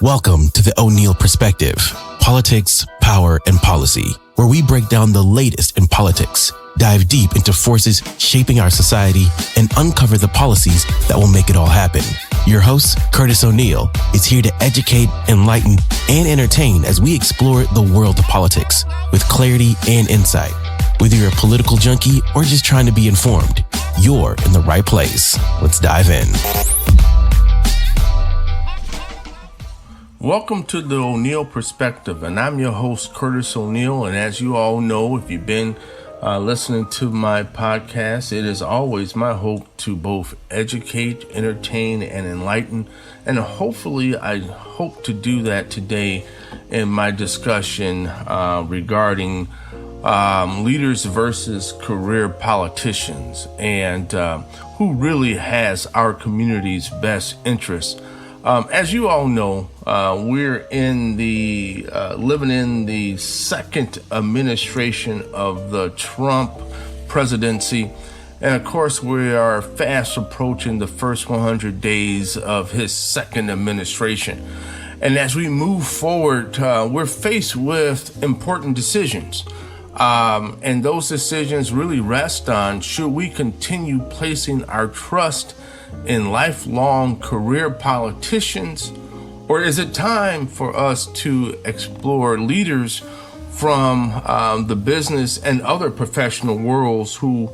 Welcome to the O'Neill Perspective, Politics, Power, and Policy, where we break down the latest in politics, dive deep into forces shaping our society, and uncover the policies that will make it all happen. Your host, Curtis O'Neill, is here to educate, enlighten, and entertain as we explore the world of politics with clarity and insight. Whether you're a political junkie or just trying to be informed, you're in the right place. Let's dive in. Welcome to the O'Neill Perspective, and I'm your host, Curtis O'Neill. And as you all know, if you've been listening to my podcast, it is always my hope to both educate, entertain, and enlighten. And hopefully, I hope to do that today in my discussion regarding leaders versus career politicians, and who really has our community's best interests. As you all know, we're in the living in the second administration of the Trump presidency. And of course, we are fast approaching the first 100 days of his second administration. And as we move forward, we're faced with important decisions. And those decisions really rest on, should we continue placing our trust in lifelong career politicians, or is it time for us to explore leaders from the business and other professional worlds who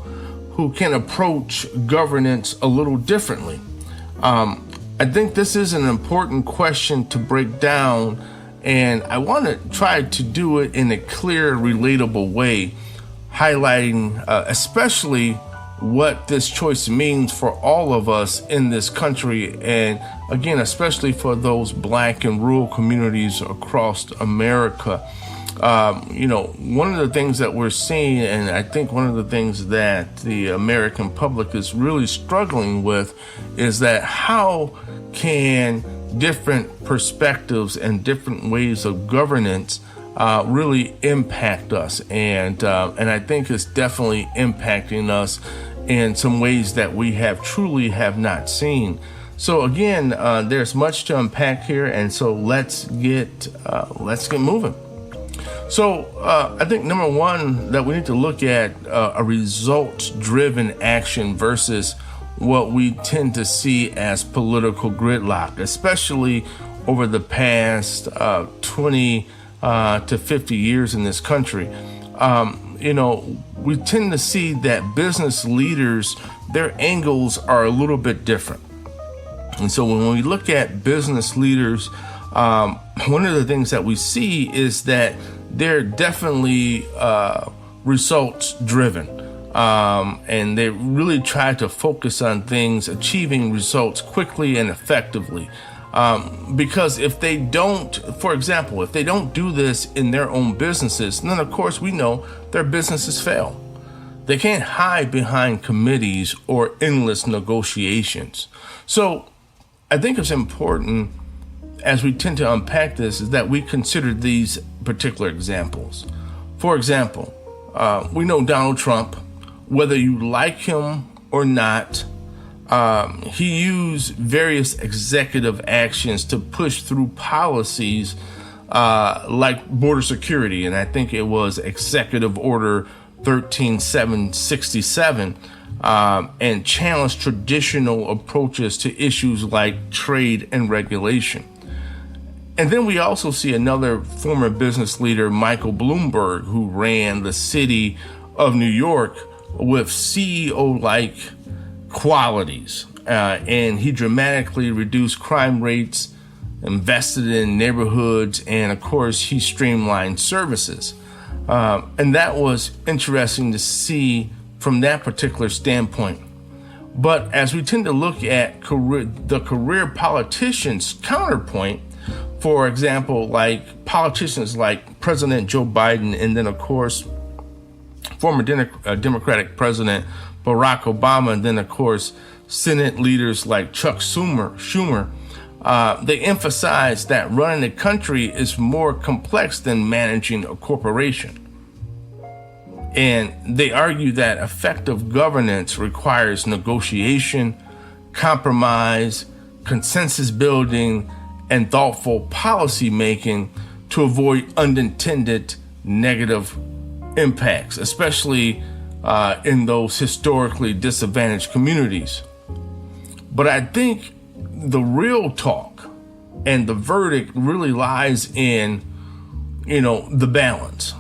can approach governance a little differently? I think this is an important question to break down, and I want to try to do it in a clear, relatable way, highlighting especially what this choice means for all of us in this country, and again, especially for those Black and rural communities across America. One of the things that we're seeing, and I think one of the things that the American public is really struggling with, is that how can different perspectives and different ways of governance really impact us, and I think it's definitely impacting us in some ways that we truly have not seen. So again, there's much to unpack here, and so let's get moving. So I think number one, that we need to look at a results-driven action versus what we tend to see as political gridlock, especially over the past 20 to 50 years in this country. We tend to see that business leaders, their angles are a little bit different. And so when we look at business leaders, one of the things that we see is that they're definitely results driven. And they really try to focus on things, achieving results quickly and effectively. Because if they don't, for example, if they don't do this in their own businesses, then of course we know their businesses fail. They can't hide behind committees or endless negotiations. So I think it's important, as we tend to unpack this, is that we consider these particular examples. For example, we know Donald Trump, whether you like him or not, he used various executive actions to push through policies like border security, and I think it was Executive Order 13767, and challenged traditional approaches to issues like trade and regulation. And then we also see another former business leader, Michael Bloomberg, who ran the city of New York with CEO-like qualities, and he dramatically reduced crime rates, invested in neighborhoods, and of course he streamlined services, and that was interesting to see from that particular standpoint. But as we tend to look at the career politicians' counterpoint, for example, like politicians like President Joe Biden, and then of course former Democratic President Barack Obama, and then of course Senate leaders like Chuck Schumer, they emphasize that running a country is more complex than managing a corporation. And they argue that effective governance requires negotiation, compromise, consensus building, and thoughtful policy making to avoid unintended negative impacts, especially in those historically disadvantaged communities. But I think the real talk and the verdict really lies in, the balance.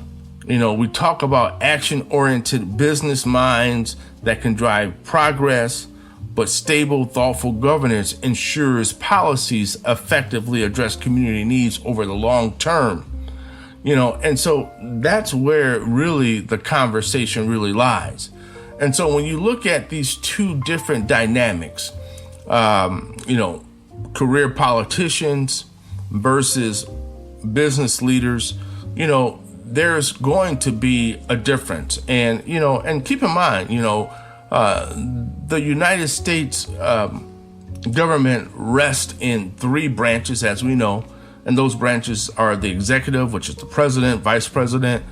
We talk about action-oriented business minds that can drive progress, but stable, thoughtful governance ensures policies effectively address community needs over the long term. And so that's where really the conversation really lies. And so when you look at these two different dynamics, career politicians versus business leaders, there's going to be a difference. And keep in mind, the United States government rests in three branches, as we know. And those branches are the executive, which is the president, vice president,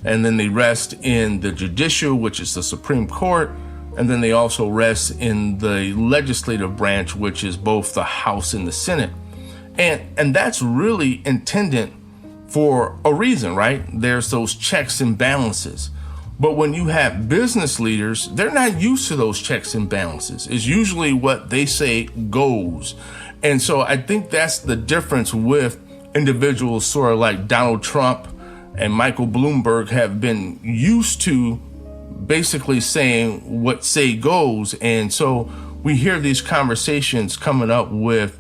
and then they rest in the judicial, which is the Supreme Court, and then they also rest in the legislative branch, which is both the House and the Senate. And that's really intended for a reason, right? There's those checks and balances. But when you have business leaders, they're not used to those checks and balances. It's usually what they say goes. And so I think that's the difference with individuals sort of like Donald Trump and Michael Bloomberg have been used to basically saying what say goes. And so we hear these conversations coming up with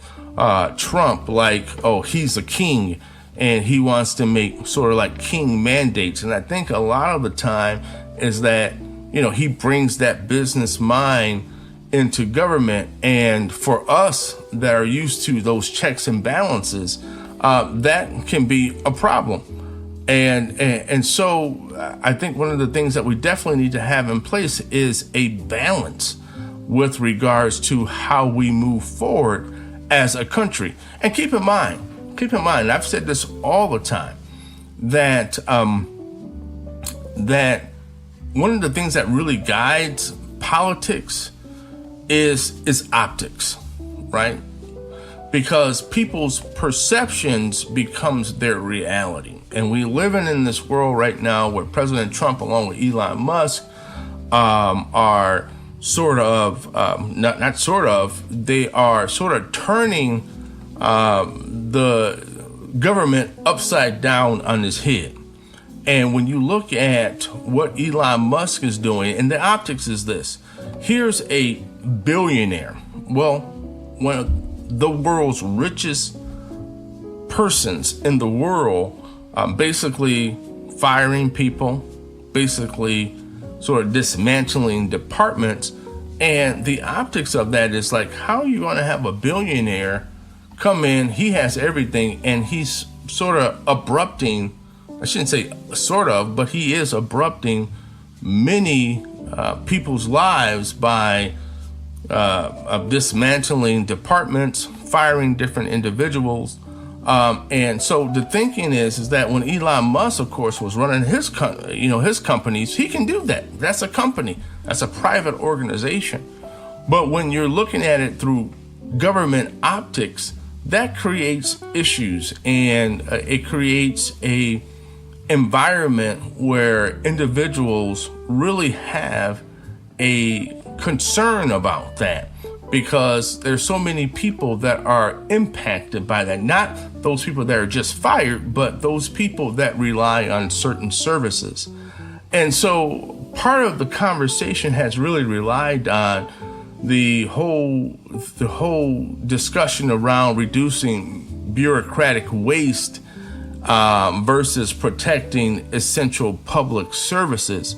Trump like, oh, he's a king and he wants to make sort of like king mandates. And I think a lot of the time is that, he brings that business mind into government. And for us that are used to those checks and balances, that can be a problem. And so I think one of the things that we definitely need to have in place is a balance with regards to how we move forward as a country. And keep in mind, I've said this all the time, that that one of the things that really guides politics is optics, right? Because people's perceptions becomes their reality. And we living in this world right now where President Trump, along with Elon Musk, are sort of, they are sort of turning the government upside down on his head. And when you look at what Elon Musk is doing, and the optics is this: here's a billionaire, well, one of the world's richest persons in the world, basically firing people, basically sort of dismantling departments. And the optics of that is like, how are you going to have a billionaire come in? He has everything, and he's sort of abrupting, I shouldn't say sort of, but he is abrupting many people's lives by dismantling departments, firing different individuals. And so the thinking is that when Elon Musk, of course, was running his companies, he can do that. That's a company. That's a private organization. But when you're looking at it through government optics, that creates issues, and it creates a environment where individuals really have a concern about that, because there's so many people that are impacted by that. Not those people that are just fired, but those people that rely on certain services. And so part of the conversation has really relied on the whole discussion around reducing bureaucratic waste versus protecting essential public services.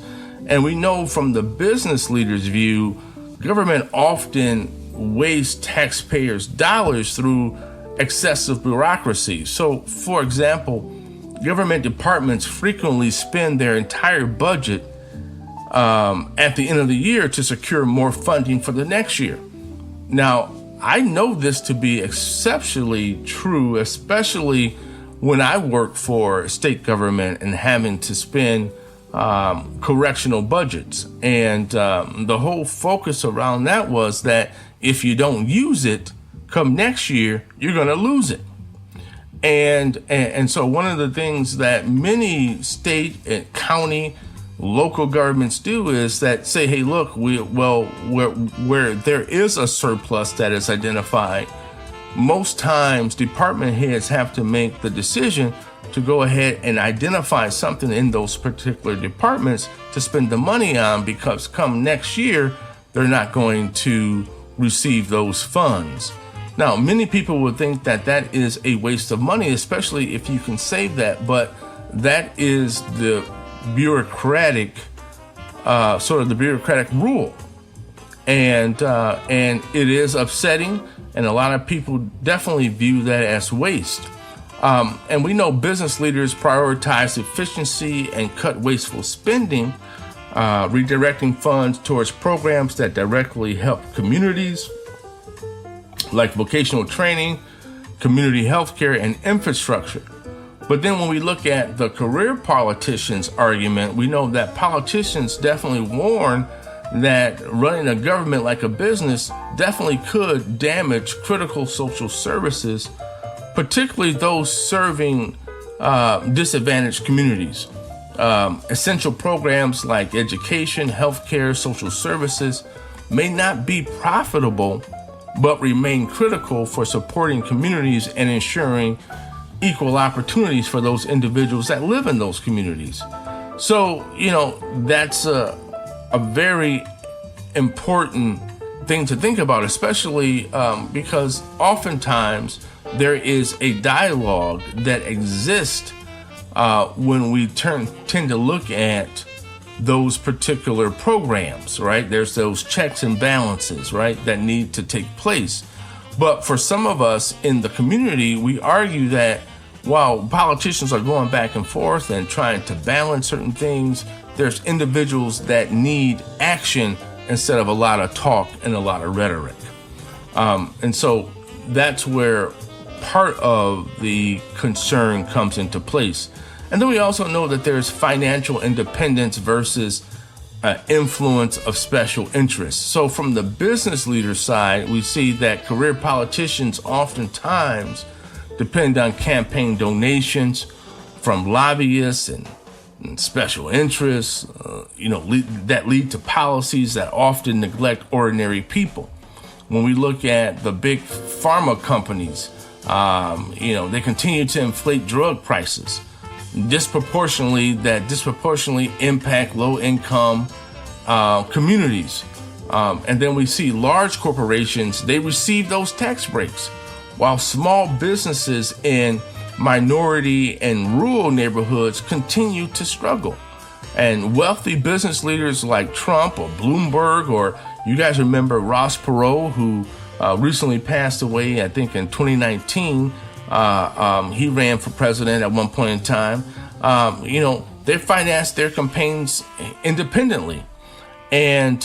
And we know from the business leaders' view, government often wastes taxpayers' dollars through excessive bureaucracy. So, for example, government departments frequently spend their entire budget at the end of the year to secure more funding for the next year. Now, I know this to be exceptionally true, especially when I work for state government and having to spend correctional budgets. And the whole focus around that was that if you don't use it, come next year, you're going to lose it. And so one of the things that many state and county local governments do is that say, hey, look, where there is a surplus that is identified, most times department heads have to make the decision to go ahead and identify something in those particular departments to spend the money on, because come next year, they're not going to receive those funds. Now, many people would think that that is a waste of money, especially if you can save that, but that is the bureaucratic, sort of the bureaucratic rule. And it is upsetting, and a lot of people definitely view that as waste. And we know business leaders prioritize efficiency and cut wasteful spending, redirecting funds towards programs that directly help communities, like vocational training, community healthcare, and infrastructure. But then when we look at the career politicians argument, we know that politicians definitely warn that running a government like a business definitely could damage critical social services, particularly those serving disadvantaged communities. Essential programs like education, healthcare, social services may not be profitable, but remain critical for supporting communities and ensuring equal opportunities for those individuals that live in those communities. So, that's a very important thing to think about, especially because oftentimes there is a dialogue that exists when we tend to look at those particular programs, right? There's those checks and balances, right, that need to take place. But for some of us in the community, we argue that while politicians are going back and forth and trying to balance certain things, there's individuals that need action instead of a lot of talk and a lot of rhetoric. And so that's where part of the concern comes into place. And then we also know that there's financial independence versus influence of special interests. So from the business leader side, we see that career politicians oftentimes depend on campaign donations from lobbyists and special interests, that lead to policies that often neglect ordinary people. When we look at the big pharma companies, they continue to inflate drug prices disproportionately impact low-income communities. And then we see large corporations, they receive those tax breaks, while small businesses in minority and rural neighborhoods continue to struggle. And wealthy business leaders like Trump or Bloomberg, or you guys remember Ross Perot, who recently passed away, I think in 2019, he ran for president at one point in time. They financed their campaigns independently. And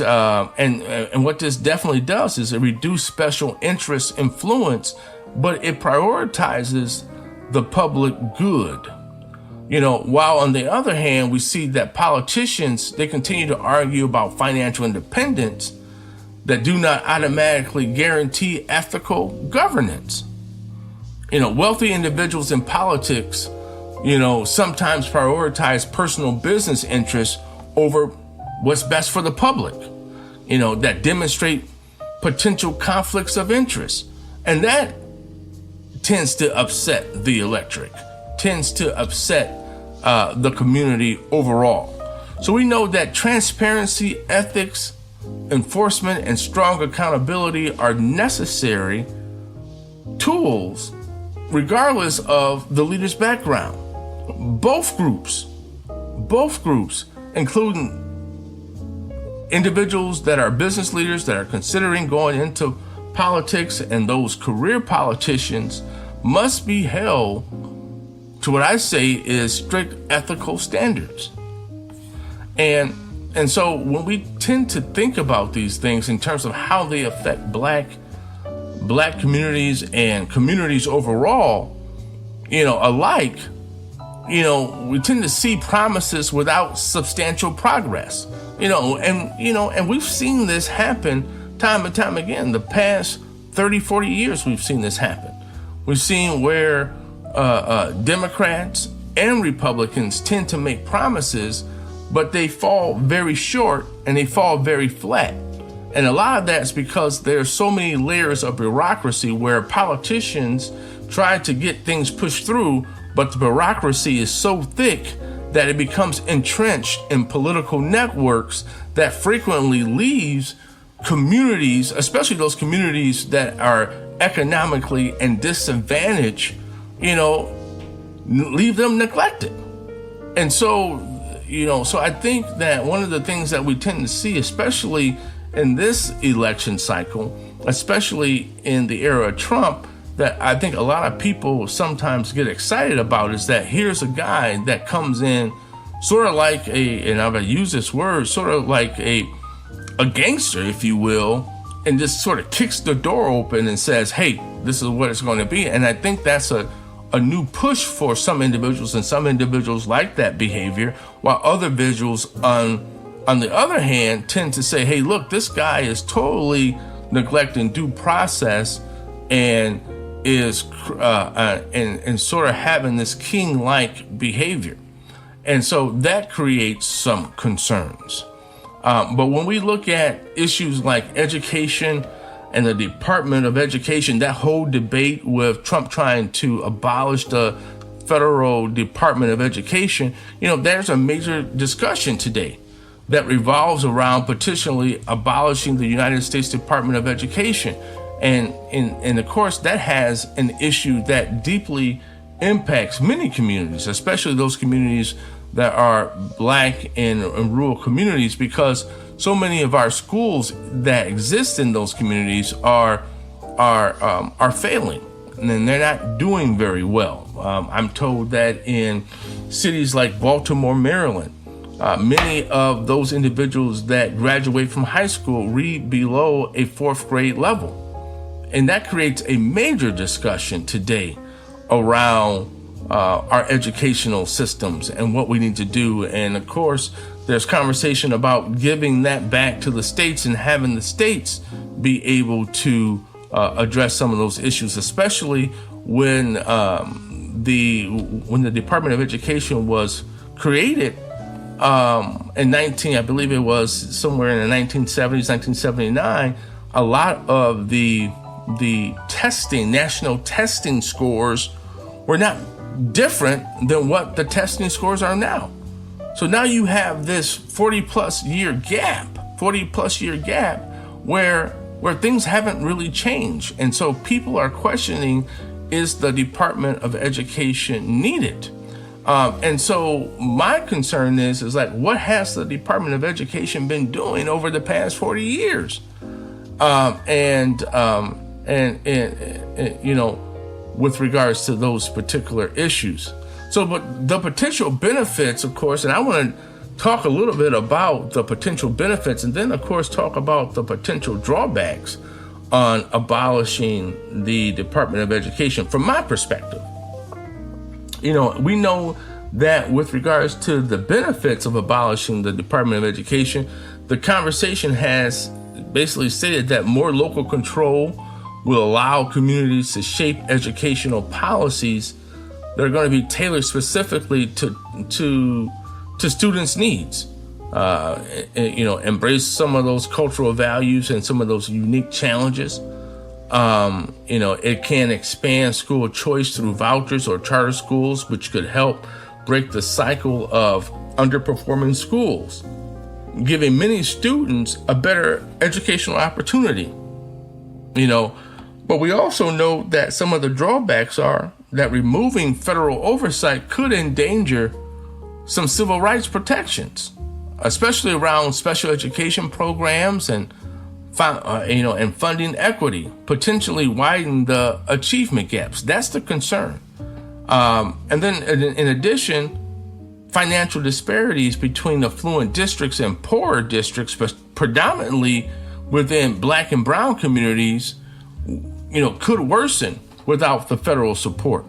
what this definitely does is it reduces special interest influence, but it prioritizes the public good. While on the other hand, we see that politicians, they continue to argue about financial independence that do not automatically guarantee ethical governance. Wealthy individuals in politics, sometimes prioritize personal business interests over what's best for the public, that demonstrate potential conflicts of interest. And that tends to upset the electorate, tends to upset the community overall. So we know that transparency, ethics, enforcement, and strong accountability are necessary tools regardless of the leader's background. Both groups, including individuals that are business leaders that are considering going into politics, and those career politicians, must be held to what I say is strict ethical standards. And so when we tend to think about these things in terms of how they affect black communities and communities overall, alike, we tend to see promises without substantial progress, and we've seen this happen time and time again. The past 30, 40 years, we've seen this happen. We've seen where Democrats and Republicans tend to make promises, but they fall very short and they fall very flat. And a lot of that's because there's so many layers of bureaucracy where politicians try to get things pushed through, but the bureaucracy is so thick that it becomes entrenched in political networks that frequently leaves communities, especially those communities that are economically and disadvantaged, leave them neglected. And so I think that one of the things that we tend to see, especially in this election cycle, especially in the era of Trump, that I think a lot of people sometimes get excited about is that here's a guy that comes in sort of like and I'm going to use this word, sort of like a gangster, if you will, and just sort of kicks the door open and says, hey, this is what it's going to be. And I think that's a new push for some individuals, and some individuals like that behavior, while other individuals on the other hand tend to say, hey, look, this guy is totally neglecting due process and is and sort of having this king-like behavior. And so that creates some concerns. But when we look at issues like education and the Department of Education, that whole debate with Trump trying to abolish the federal Department of Education, there's a major discussion today that revolves around potentially abolishing the United States Department of Education. And of course, that has an issue that deeply impacts many communities, especially those communities that are Black and rural communities, because so many of our schools that exist in those communities are failing, and they're not doing very well. I'm told that in cities like Baltimore, Maryland, many of those individuals that graduate from high school read below a 4th grade level. And that creates a major discussion today around our educational systems and what we need to do. And of course, there's conversation about giving that back to the states and having the states be able to address some of those issues, especially when the Department of Education was created in I believe it was somewhere in the 1970s, 1979. A lot of the testing, national testing scores were not different than what the testing scores are now. So now you have this 40 plus year gap where things haven't really changed. And so people are questioning, is the Department of Education needed? And so my concern is like, what has the Department of Education been doing over the past 40 years? With regards to those particular issues. So, but the potential benefits, of course, and I want to talk a little bit about the potential benefits, and then, of course, talk about the potential drawbacks on abolishing the Department of Education. From my perspective, we know that with regards to the benefits of abolishing the Department of Education, the conversation has basically stated that more local control will allow communities to shape educational policies that are going to be tailored specifically to students' needs. Embrace some of those cultural values and some of those unique challenges. It can expand school choice through vouchers or charter schools, which could help break the cycle of underperforming schools, giving many students a better educational opportunity. But we also know that some of the drawbacks are that removing federal oversight could endanger some civil rights protections, especially around special education programs and funding equity, potentially widen the achievement gaps. That's the concern. And then in addition, financial disparities between affluent districts and poorer districts, but predominantly within Black and brown communities, could worsen without the federal support.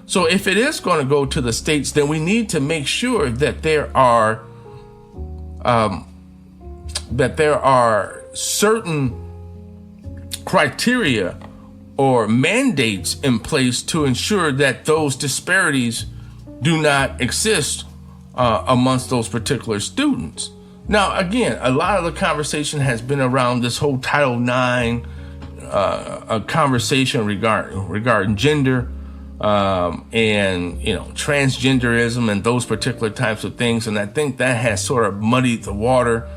So if it is going to go to the states, then we need to make sure that there are certain criteria or mandates in place to ensure that those disparities do not exist amongst those particular students. Now, again, a lot of the conversation has been around this whole Title IX a conversation regarding gender and transgenderism and those particular types of things, and I think that has sort of muddied the water.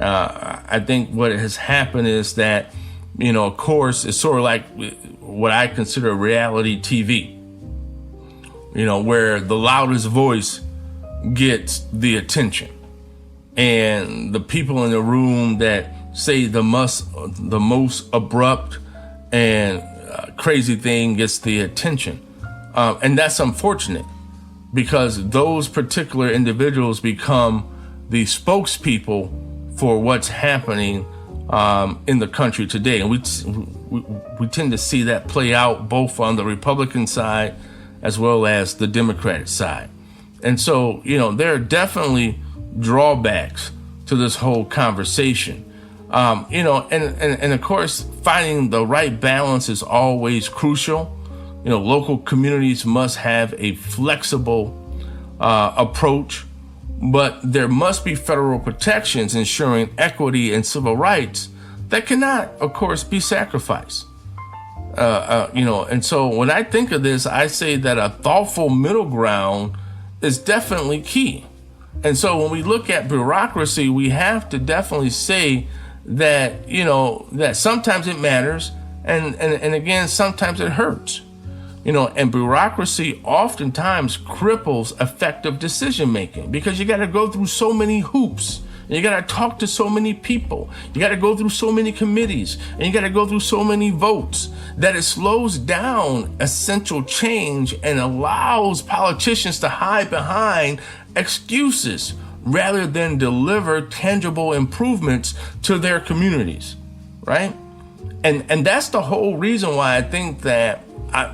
I think what has happened is that, of course, it's sort of like what I consider reality TV, where the loudest voice gets the attention, and the people in the room that say the most abrupt and crazy thing gets the attention. And that's unfortunate, because those particular individuals become the spokespeople for what's happening in the country today. And we tend to see that play out both on the Republican side as well as the Democratic side. And so, there are definitely drawbacks to this whole conversation. And of course, finding the right balance is always crucial. Local communities must have a flexible approach, but there must be federal protections ensuring equity and civil rights that cannot, of course, be sacrificed. And so when I think of this, I say that a thoughtful middle ground is definitely key. And so when we look at bureaucracy, we have to definitely say that, that sometimes it matters, and again, sometimes it hurts. And bureaucracy oftentimes cripples effective decision making, because you got to go through so many hoops, and you got to talk to so many people, you got to go through so many committees, and you got to go through so many votes, that it slows down essential change and allows politicians to hide behind excuses rather than deliver tangible improvements to their communities, right? And that's the whole reason why I think that,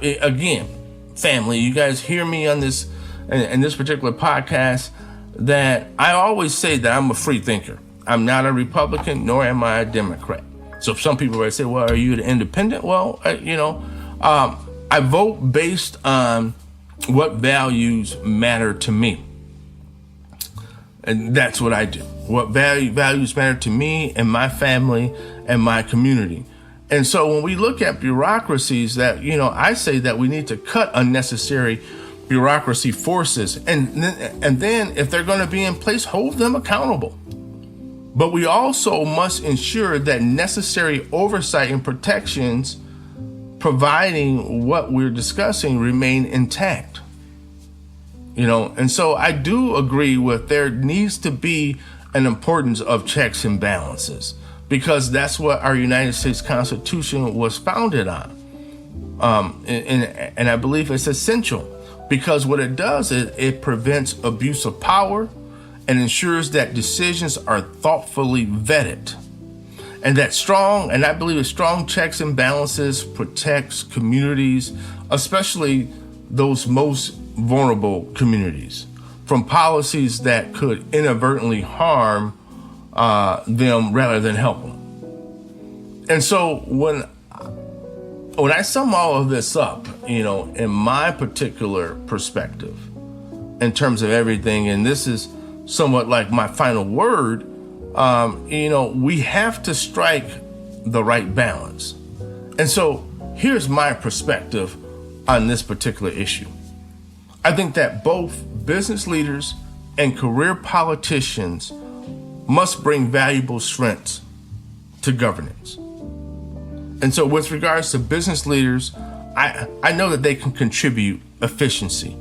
again, family, you guys hear me on this, in this particular podcast, that I always say that I'm a free thinker. I'm not a Republican, nor am I a Democrat. So some people might say, well, are you an independent? Well, I vote based on what values matter to me. And that's what I do. What values matter to me and my family and my community. And so when we look at bureaucracies, that, I say that we need to cut unnecessary bureaucracy forces. And then if they're going to be in place, hold them accountable. But we also must ensure that necessary oversight and protections providing what we're discussing remain intact. And so I do agree with there needs to be an importance of checks and balances, because that's what our United States Constitution was founded on. And I believe it's essential, because what it does is it prevents abuse of power and ensures that decisions are thoughtfully vetted. And that strong, and I believe strong checks and balances protects communities, especially those most vulnerable communities, from policies that could inadvertently harm them rather than help them. And so when I sum all of this up, in my particular perspective, in terms of everything, and this is somewhat like my final word, we have to strike the right balance. And so here's my perspective on this particular issue. I think that both business leaders and career politicians must bring valuable strengths to governance. And so with regards to business leaders, I know that they can contribute efficiency,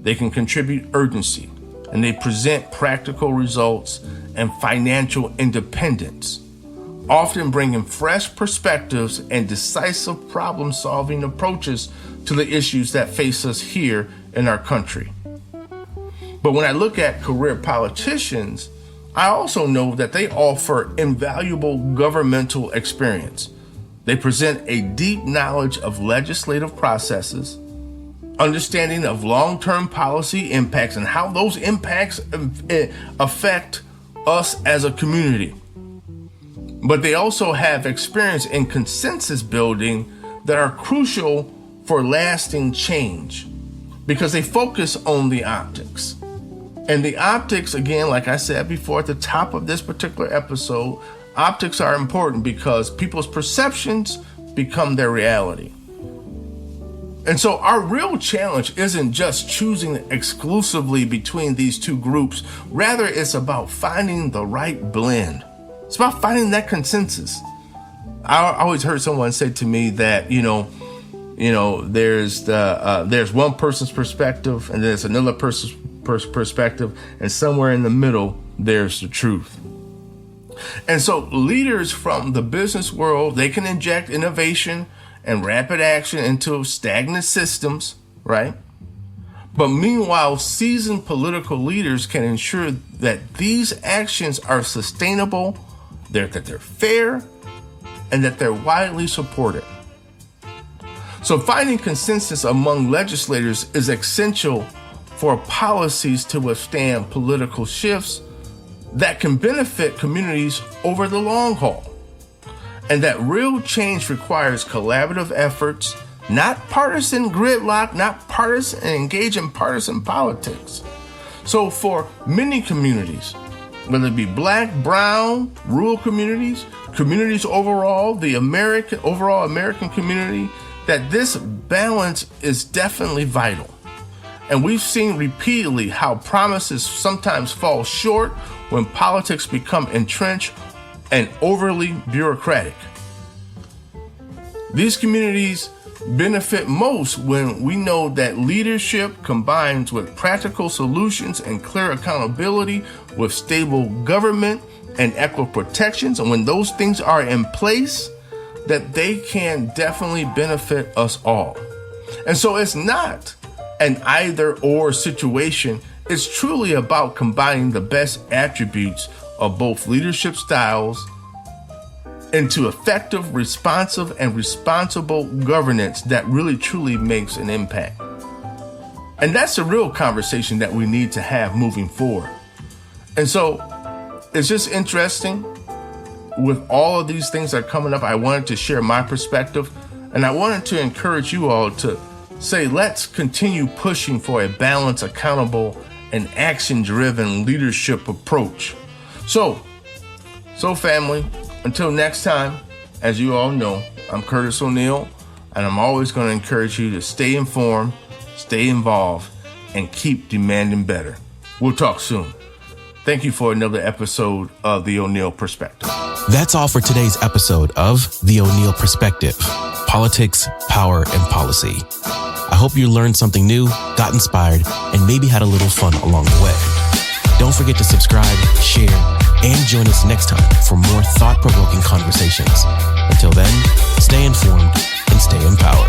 they can contribute urgency, and they present practical results and financial independence, often bringing fresh perspectives and decisive problem-solving approaches to the issues that face us here in our country. But when I look at career politicians, I also know that they offer invaluable governmental experience. They present a deep knowledge of legislative processes, understanding of long-term policy impacts and how those impacts affect us as a community. But they also have experience in consensus building that are crucial for lasting change because they focus on the optics. And the optics, again, like I said before at the top of this particular episode, optics are important because people's perceptions become their reality. And so our real challenge isn't just choosing exclusively between these two groups. Rather, it's about finding the right blend. It's about finding that consensus. I always heard someone say to me that, there's one person's perspective and there's another person's perspective, and somewhere in the middle, there's the truth. And so leaders from the business world, they can inject innovation and rapid action into stagnant systems, right? But meanwhile, seasoned political leaders can ensure that these actions are sustainable, that they're fair, and that they're widely supported. So finding consensus among legislators is essential for policies to withstand political shifts that can benefit communities over the long haul. And that real change requires collaborative efforts, not partisan gridlock, not partisan engage in partisan politics. So for many communities, whether it be Black, brown, rural communities overall, the overall American community, that this balance is definitely vital. And we've seen repeatedly how promises sometimes fall short when politics become entrenched and overly bureaucratic. These communities benefit most when we know that leadership combines with practical solutions and clear accountability with stable government and equitable protections. And when those things are in place, that they can definitely benefit us all. And so it's not an either or situation. It's truly about combining the best attributes of both leadership styles into effective, responsive, and responsible governance that really truly makes an impact. And that's the real conversation that we need to have moving forward. And so it's just interesting with all of these things that are coming up. I wanted to share my perspective, and I wanted to encourage you all to say, let's continue pushing for a balanced, accountable, and action-driven leadership approach. So family, until next time, as you all know, I'm Curtis O'Neill, and I'm always going to encourage you to stay informed, stay involved, and keep demanding better. We'll talk soon. Thank you for another episode of The O'Neill Perspective. That's all for today's episode of The O'Neill Perspective, Politics, Power, and Policy. I hope you learned something new, got inspired, and maybe had a little fun along the way. Don't forget to subscribe, share, and join us next time for more thought-provoking conversations. Until then, stay informed and stay empowered.